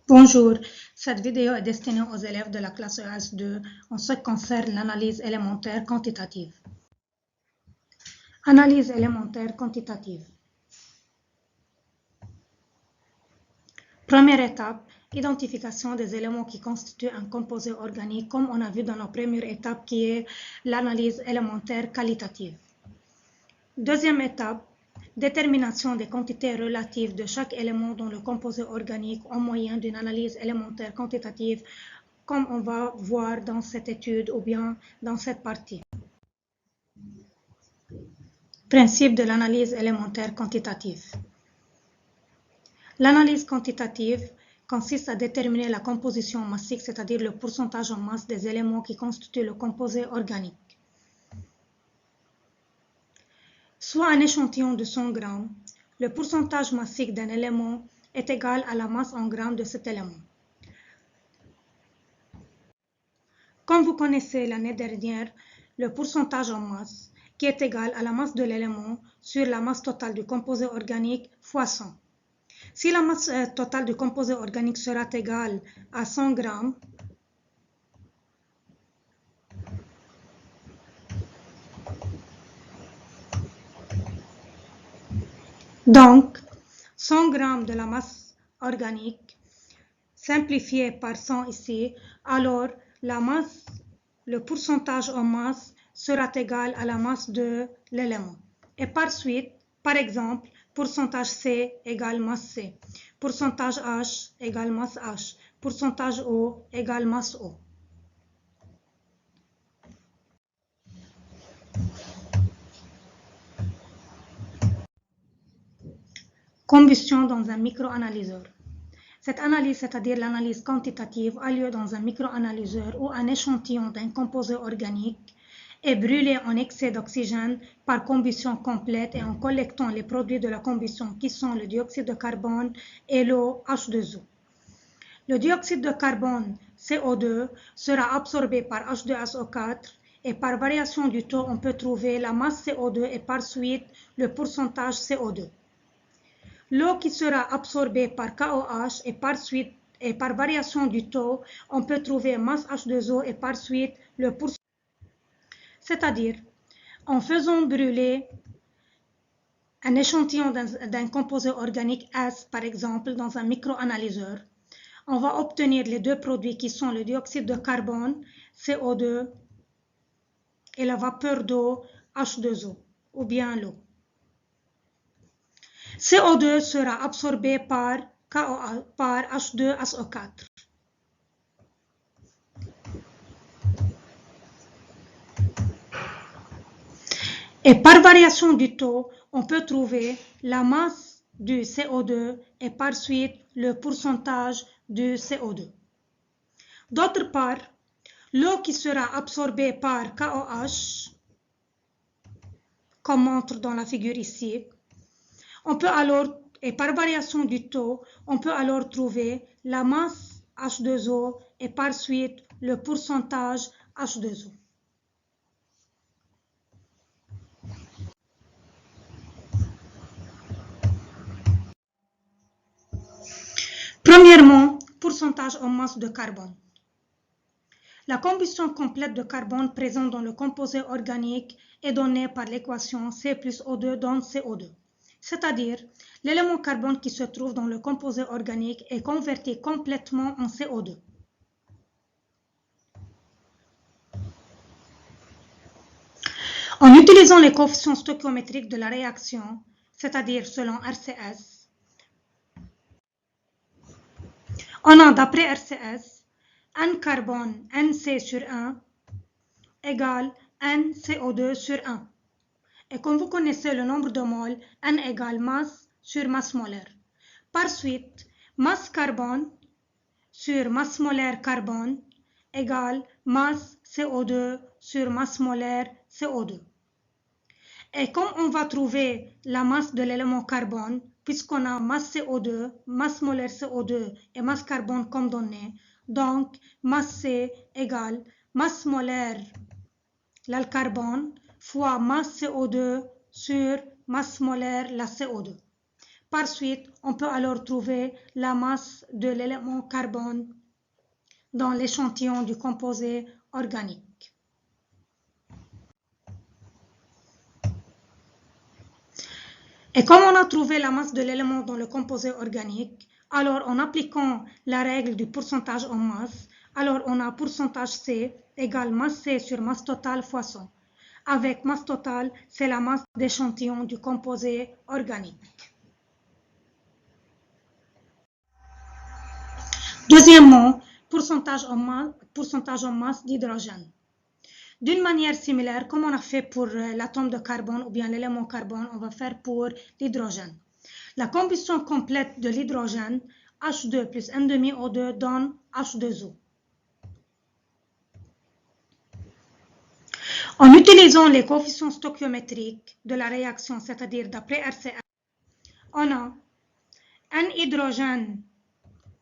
Bonjour, cette vidéo est destinée aux élèves de la classe ES2 en ce qui concerne l'analyse élémentaire quantitative. Analyse élémentaire quantitative. Première étape, identification des éléments qui constituent un composé organique, comme on a vu dans la première étape qui est l'analyse élémentaire qualitative. Deuxième étape, détermination des quantités relatives de chaque élément dans le composé organique au moyen d'une analyse élémentaire quantitative, comme on va voir dans cette étude ou bien dans cette partie. Principe de l'analyse élémentaire quantitative. L'analyse quantitative consiste à déterminer la composition massique, c'est-à-dire le pourcentage en masse des éléments qui constituent le composé organique. Soit un échantillon de 100 grammes, le pourcentage massique d'un élément est égal à la masse en grammes de cet élément. Comme vous connaissez l'année dernière, le pourcentage en masse, qui est égal à la masse de l'élément sur la masse totale du composé organique fois 100. Si la masse totale du composé organique sera égale à 100 grammes, donc 100 grammes de la masse organique simplifié par 100 ici, alors la masse, le pourcentage en masse sera égal à la masse de l'élément. Et par suite, par exemple, pourcentage C égale masse C, pourcentage H égale masse H, pourcentage O égale masse O. Combustion dans un microanalyseur. Cette analyse, c'est-à-dire l'analyse quantitative, a lieu dans un microanalyseur où un échantillon d'un composé organique est brûlé en excès d'oxygène par combustion complète et en collectant les produits de la combustion qui sont le dioxyde de carbone et l'eau H2O. Le dioxyde de carbone CO2 sera absorbé par H2SO4 et par variation du taux, on peut trouver la masse CO2 et par suite le pourcentage CO2. L'eau qui sera absorbée par KOH et par suite et par variation du taux, on peut trouver masse H2O et par suite le pourcentage. C'est-à-dire, en faisant brûler un échantillon d'un composé organique S, par exemple, dans un microanalyseur, on va obtenir les deux produits qui sont le dioxyde de carbone, CO2, et la vapeur d'eau, H2O, ou bien l'eau. CO2 sera absorbé par H2SO4. Et par variation du taux, on peut trouver la masse du CO2 et par suite le pourcentage du CO2. D'autre part, l'eau qui sera absorbée par KOH, comme montre dans la figure ici, on peut alors, et par variation du taux, on peut alors trouver la masse H2O et par suite le pourcentage H2O. Premièrement, pourcentage en masse de carbone. La combustion complète de carbone présente dans le composé organique est donnée par l'équation C plus O2 donne CO2. C'est-à-dire, l'élément carbone qui se trouve dans le composé organique est converti complètement en CO2. En utilisant les coefficients stoichiométriques de la réaction, c'est-à-dire selon RCS, on a d'après RCS, N carbone NC sur 1 égale NCO2 sur 1. Et comme vous connaissez le nombre de moles, N égale masse sur masse molaire. Par suite, masse carbone sur masse molaire carbone égale masse CO2 sur masse molaire CO2. Et comme on va trouver la masse de l'élément carbone, puisqu'on a masse CO2, masse molaire CO2 et masse carbone comme données, donc masse C égale masse molaire la carbone fois masse CO2 sur masse molaire la CO2. Par suite, on peut alors trouver la masse de l'élément carbone dans l'échantillon du composé organique. Et comme on a trouvé la masse de l'élément dans le composé organique, alors en appliquant la règle du pourcentage en masse, alors on a pourcentage C égale masse C sur masse totale fois 100. Avec masse totale, c'est la masse d'échantillon du composé organique. Deuxièmement, pourcentage en masse d'hydrogène. D'une manière similaire, comme on a fait pour l'atome de carbone ou bien l'élément carbone, on va faire pour l'hydrogène. La combustion complète de l'hydrogène, H2 plus N2O2 donne H2O. En utilisant les coefficients stoichiométriques de la réaction, c'est-à-dire d'après RCR, on a N hydrogène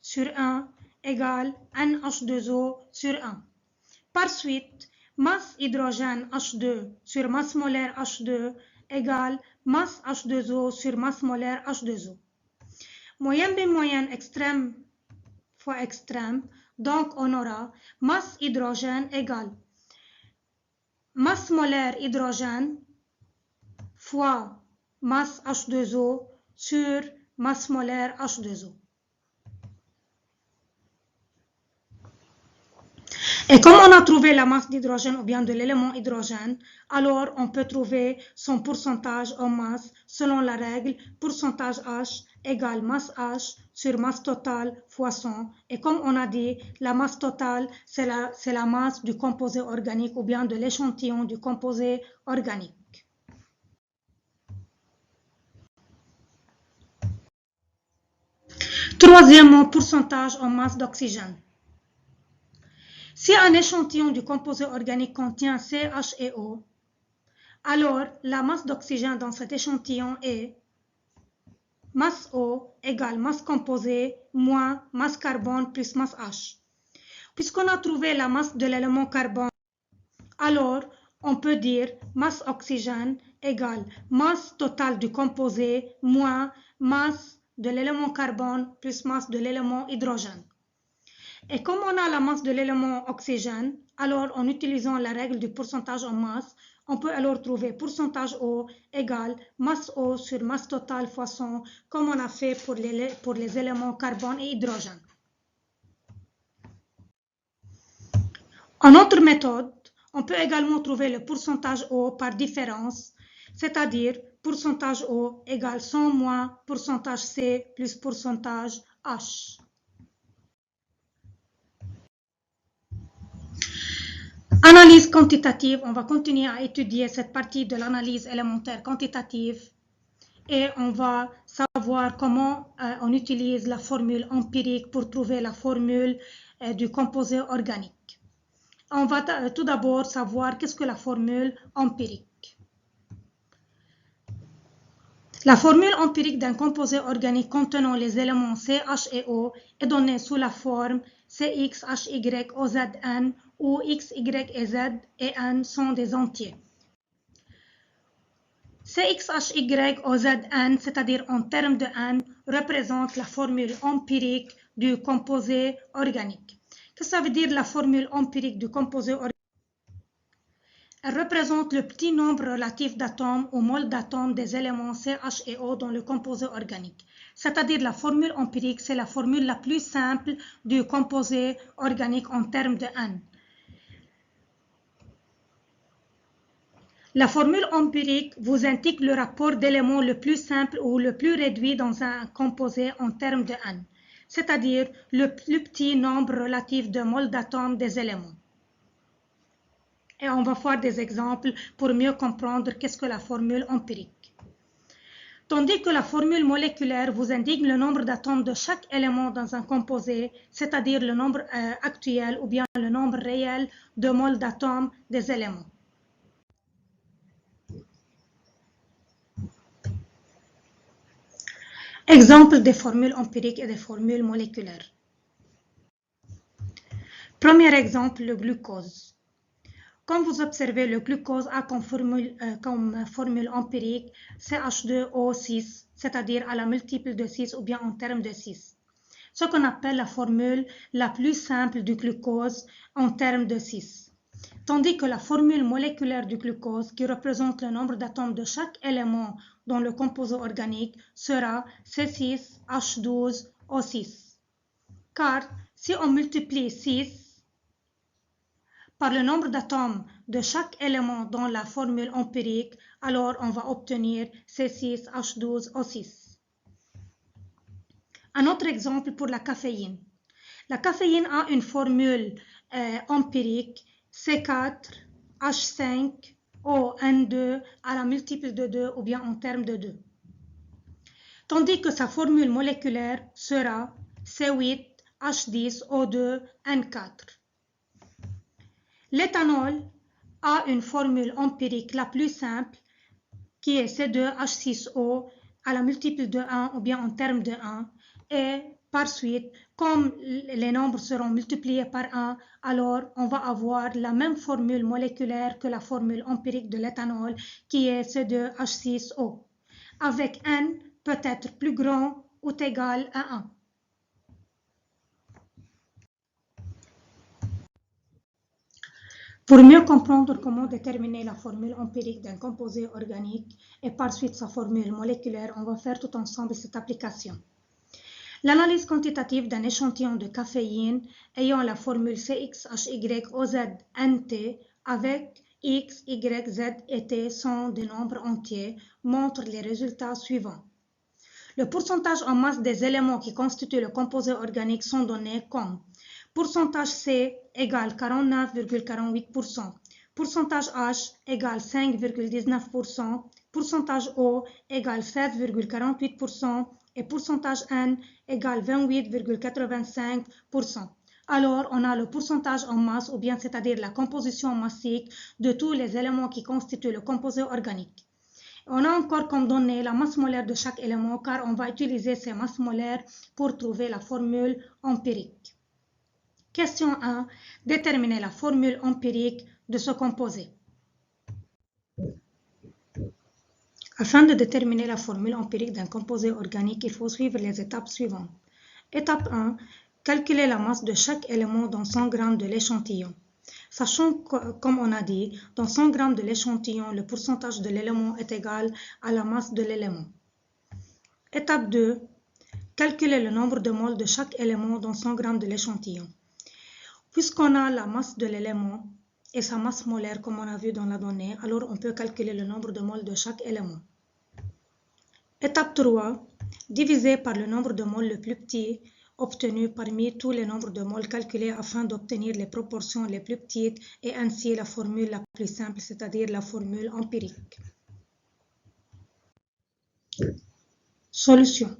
sur 1 égale NH2O sur 1. Par suite, masse hydrogène H2 sur masse molaire H2 égale masse H2O sur masse molaire H2O. Moyenne B moyenne extrême fois extrême, donc on aura masse hydrogène égale masse molaire hydrogène fois masse H2O sur masse molaire H2O. Et comme on a trouvé la masse d'hydrogène ou bien de l'élément hydrogène, alors on peut trouver son pourcentage en masse selon la règle pourcentage H égale masse H sur masse totale fois 100. Et comme on a dit, la masse totale, c'est la masse du composé organique ou bien de l'échantillon du composé organique. Troisièmement, pourcentage en masse d'oxygène. Si un échantillon du composé organique contient CH et O, alors la masse d'oxygène dans cet échantillon est masse O égale masse composée moins masse carbone plus masse H. Puisqu'on a trouvé la masse de l'élément carbone, alors on peut dire masse oxygène égale masse totale du composé moins masse de l'élément carbone plus masse de l'élément hydrogène. Et comme on a la masse de l'élément oxygène, alors en utilisant la règle du pourcentage en masse, on peut alors trouver pourcentage O égale masse O sur masse totale fois 100, comme on a fait pour les éléments carbone et hydrogène. En autre méthode, on peut également trouver le pourcentage O par différence, c'est-à-dire pourcentage O égale 100 moins pourcentage C plus pourcentage H. Analyse quantitative, on va continuer à étudier cette partie de l'analyse élémentaire quantitative et on va savoir comment on utilise la formule empirique pour trouver la formule du composé organique. On va tout d'abord savoir qu'est-ce que la formule empirique. La formule empirique d'un composé organique contenant les éléments CH et O est donnée sous la forme CX, HY, OZN où X, Y et Z et N sont des entiers. CX, HY, OZN, c'est-à-dire en termes de N, représente la formule empirique du composé organique. Qu'est-ce que ça veut dire la formule empirique du composé organique? Elle représente le petit nombre relatif d'atomes ou moles d'atomes des éléments CH et O dans le composé organique. C'est-à-dire la formule empirique, c'est la formule la plus simple du composé organique en termes de N. La formule empirique vous indique le rapport d'éléments le plus simple ou le plus réduit dans un composé en termes de N, c'est-à-dire le plus petit nombre relatif de moles d'atomes des éléments. Et on va voir des exemples pour mieux comprendre qu'est-ce que la formule empirique. Tandis que la formule moléculaire vous indique le nombre d'atomes de chaque élément dans un composé, c'est-à-dire le nombre actuel ou bien le nombre réel de moles d'atomes des éléments. Exemple des formules empiriques et des formules moléculaires. Premier exemple, le glucose. Comme vous observez, le glucose a comme formule empirique CH2O6, c'est-à-dire à la multiple de 6 ou bien en termes de 6. Ce qu'on appelle la formule la plus simple du glucose en termes de 6. Tandis que la formule moléculaire du glucose, qui représente le nombre d'atomes de chaque élément dans le composé organique, sera C6H12O6. Car si on multiplie 6 par le nombre d'atomes de chaque élément dans la formule empirique, alors on va obtenir C6H12O6. Un autre exemple pour la caféine. La caféine a une formule empirique C4H5ON2 à la multiple de 2 ou bien en termes de 2. Tandis que sa formule moléculaire sera C8H10O2N4. L'éthanol a une formule empirique la plus simple qui est C2H6O à la multiple de 1 ou bien en termes de 1 et par suite, comme les nombres seront multipliés par 1, alors on va avoir la même formule moléculaire que la formule empirique de l'éthanol qui est C2H6O avec N peut être plus grand ou égal à 1. Pour mieux comprendre comment déterminer la formule empirique d'un composé organique et par suite sa formule moléculaire, on va faire tout ensemble cette application. L'analyse quantitative d'un échantillon de caféine ayant la formule CXHYOZNT avec X, Y, Z et T sont des nombres entiers montre les résultats suivants. Le pourcentage en masse des éléments qui constituent le composé organique sont donnés comme pourcentage C égale 49,48%, pourcentage H égale 5,19%, pourcentage O égale 16,48% et pourcentage N égale 28,85%. Alors, on a le pourcentage en masse, ou bien c'est-à-dire la composition massique de tous les éléments qui constituent le composé organique. On a encore comme donnée la masse molaire de chaque élément, car on va utiliser ces masses molaires pour trouver la formule empirique. Question 1. Déterminer la formule empirique de ce composé. Afin de déterminer la formule empirique d'un composé organique, il faut suivre les étapes suivantes. Étape 1. Calculer la masse de chaque élément dans 100 g de l'échantillon. Sachant que, comme on a dit, dans 100 g de l'échantillon, le pourcentage de l'élément est égal à la masse de l'élément. Étape 2. Calculer le nombre de moles de chaque élément dans 100 g de l'échantillon. Puisqu'on a la masse de l'élément et sa masse molaire comme on a vu dans la donnée, alors on peut calculer le nombre de moles de chaque élément. Étape 3. Diviser par le nombre de moles le plus petit obtenu parmi tous les nombres de moles calculés afin d'obtenir les proportions les plus petites et ainsi la formule la plus simple, c'est-à-dire la formule empirique. Solution.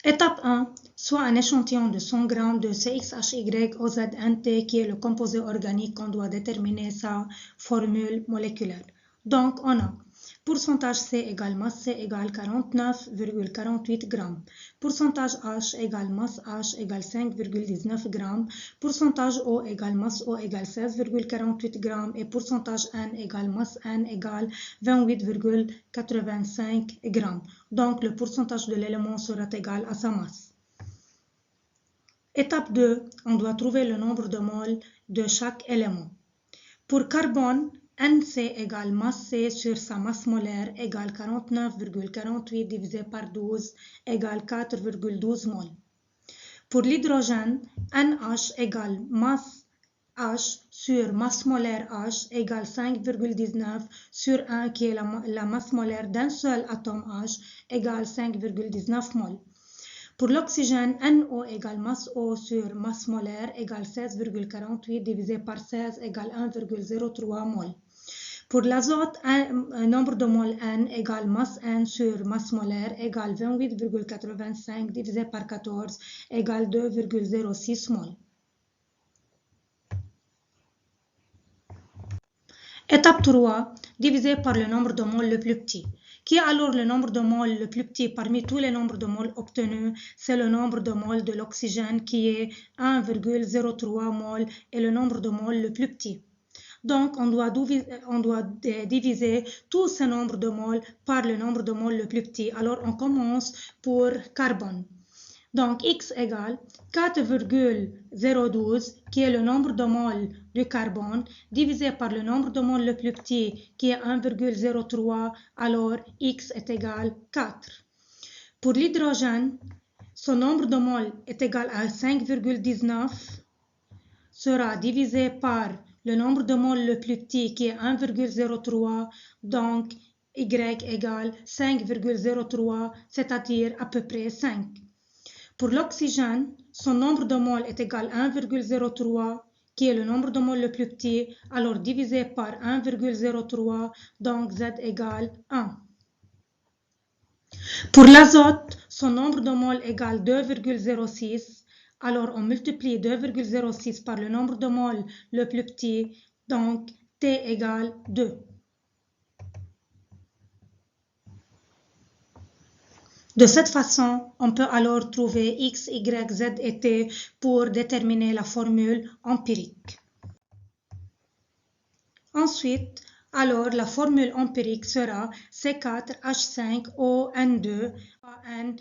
Étape 1, soit un échantillon de 100 g de CXHYOZNT qui est le composé organique qu'on doit déterminer sa formule moléculaire. Donc, on a pourcentage C égale masse C égale 49,48 g, pourcentage H égale masse H égale 5,19 g, pourcentage O égale masse O égale 16,48 g et pourcentage N égale masse N égale 28,85 g. Donc, le pourcentage de l'élément sera égal à sa masse. Étape 2, on doit trouver le nombre de moles de chaque élément. Pour carbone, NC égale masse C sur sa masse molaire égale 49,48 divisé par 12 égale 4,12 moles. Pour l'hydrogène, NH égale masse H sur masse molaire H égale 5,19 sur 1 qui est la masse molaire d'un seul atome H égale 5,19 moles. Pour l'oxygène, NO égale masse O sur masse molaire égale 16,48 divisé par 16 égale 1,03 moles. Pour l'azote, nombre de moles N égale masse N sur masse molaire égale 28,85 divisé par 14 égale 2,06 moles. Étape 3, divisé par le nombre de moles le plus petit. Qui est alors le nombre de moles le plus petit parmi tous les nombres de moles obtenus? C'est le nombre de moles de l'oxygène qui est 1,03 moles et le nombre de moles le plus petit. Donc, on doit diviser tous ces nombres de moles par le nombre de moles le plus petit. Alors, on commence pour carbone. Donc, X égale 4,012, qui est le nombre de moles du carbone, divisé par le nombre de moles le plus petit, qui est 1,03, alors X est égal 4. Pour l'hydrogène, son nombre de moles est égal à 5,19, sera divisé par le nombre de moles le plus petit, qui est 1,03, donc Y égale 5,03, c'est-à-dire à peu près 5. Pour l'oxygène, son nombre de moles est égal à 1,03, qui est le nombre de moles le plus petit, alors divisé par 1,03, donc Z égale 1. Pour l'azote, son nombre de moles égale 2,06, alors on multiplie 2,06 par le nombre de moles le plus petit, donc T égale 2. De cette façon, on peut alors trouver X, Y, Z et T pour déterminer la formule empirique. Ensuite, alors la formule empirique sera C4H5ON2AN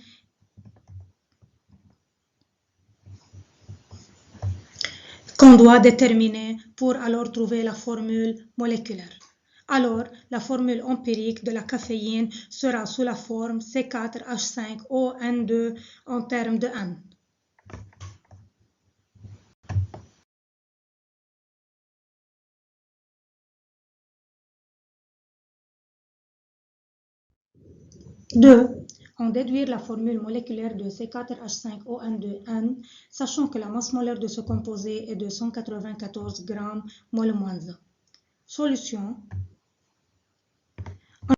qu'on doit déterminer pour alors trouver la formule moléculaire. Alors, la formule empirique de la caféine sera sous la forme C4H5ON2 en termes de N. Deux, en déduire la formule moléculaire de C4H5ON2N, sachant que la masse molaire de ce composé est de 194 grammes mol moins 1. Solution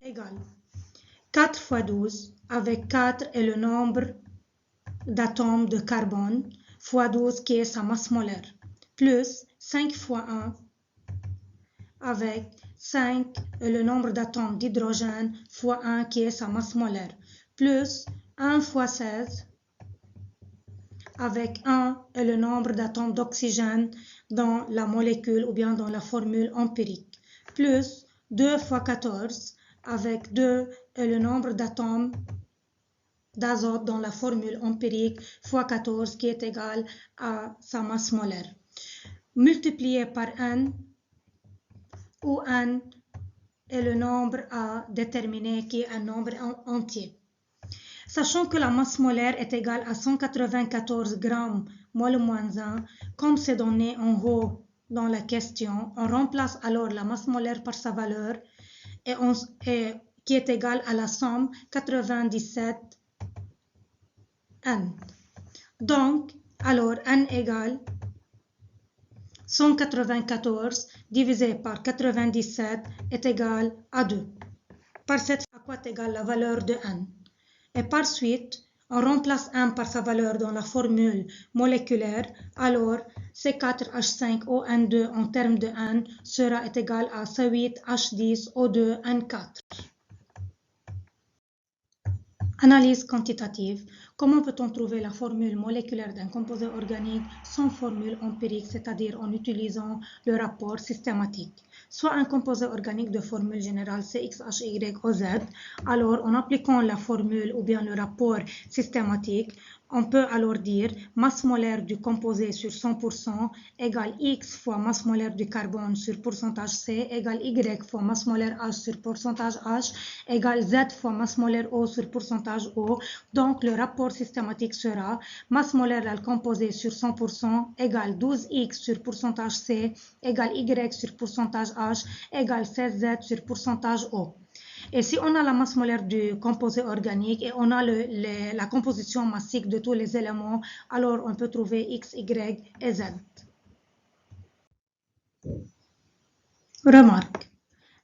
égale 4 fois 12, avec 4 est le nombre d'atomes de carbone, fois 12 qui est sa masse molaire, plus 5 fois 1, avec 5 est le nombre d'atomes d'hydrogène, fois 1 qui est sa masse molaire, plus 1 fois 16, avec 1 est le nombre d'atomes d'oxygène dans la molécule ou bien dans la formule empirique, plus 2 fois 14, avec 2 est le nombre d'atomes d'azote dans la formule empirique, fois 14 qui est égal à sa masse molaire, multiplié par N, où N est le nombre à déterminer qui est un nombre entier. Sachant que la masse molaire est égale à 194 grammes mol moins 1, comme c'est donné en haut dans la question, on remplace alors la masse molaire par sa valeur qui est égale à la somme 97 N. Donc, alors N égale 194 divisé par 97 est égal à 2. Par cette à quoi est égale la valeur de N. Et par suite, on remplace N par sa valeur dans la formule moléculaire, alors C4H5ON2 en termes de N sera égal à C8H10O2N4. Analyse quantitative. Comment peut-on trouver la formule moléculaire d'un composé organique sans formule empirique, c'est-à-dire en utilisant le rapport systématique? Soit un composé organique de formule générale CXHYOZ, alors en appliquant la formule ou bien le rapport systématique, on peut alors dire masse molaire du composé sur 100% égale X fois masse molaire du carbone sur pourcentage C égale Y fois masse molaire H sur pourcentage H égale Z fois masse molaire O sur pourcentage O. Donc le rapport systématique sera masse molaire du composé sur 100% égale 12X sur pourcentage C égale Y sur pourcentage H égale 16Z sur pourcentage O. Et si on a la masse molaire du composé organique et on a la composition massique de tous les éléments, alors on peut trouver X, Y et Z. Remarque.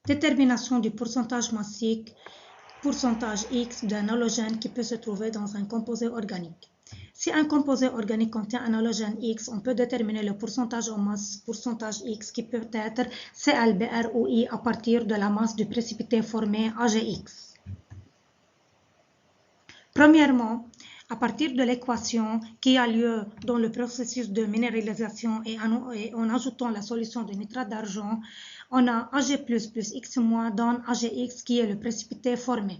Détermination du pourcentage massique, pourcentage X d'un halogène qui peut se trouver dans un composé organique. Si un composé organique contient un halogène X, on peut déterminer le pourcentage en masse, pourcentage X, qui peut être Cl, Br ou I à partir de la masse du précipité formé AgX. Premièrement, à partir de l'équation qui a lieu dans le processus de minéralisation et en ajoutant la solution de nitrate d'argent, on a Ag++ plus X- donne Agx qui est le précipité formé.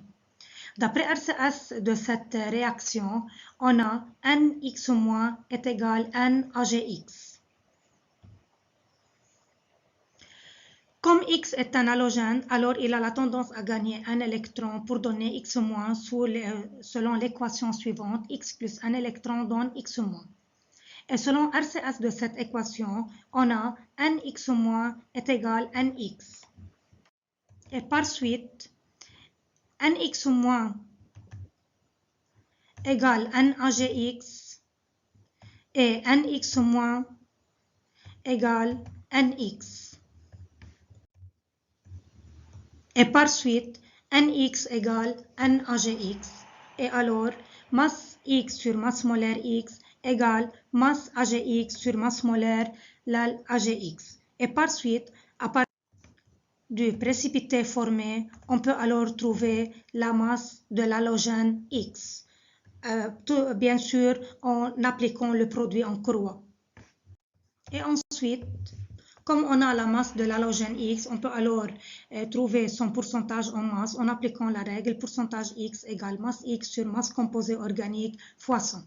D'après RCS de cette réaction, on a Nx- est égal à NAgx. Comme X est un halogène, alors il a la tendance à gagner un électron pour donner X- selon l'équation suivante, X plus un électron donne X-. Et selon RCS de cette équation, on a Nx- est égal à Nx. Et par suite, Nx- égale NAgx et Nx- égale Nx. Et par suite, Nx égale NAgx. Et alors, masse X sur masse molaire X égale masse Agx sur masse molaire Agx. Et par suite, à partir du précipité formé, on peut alors trouver la masse de l'halogène X. Bien sûr, en appliquant le produit en courroie. Et ensuite, comme on a la masse de l'halogène X, on peut alors trouver son pourcentage en masse en appliquant la règle pourcentage X égale masse X sur masse composée organique fois 100.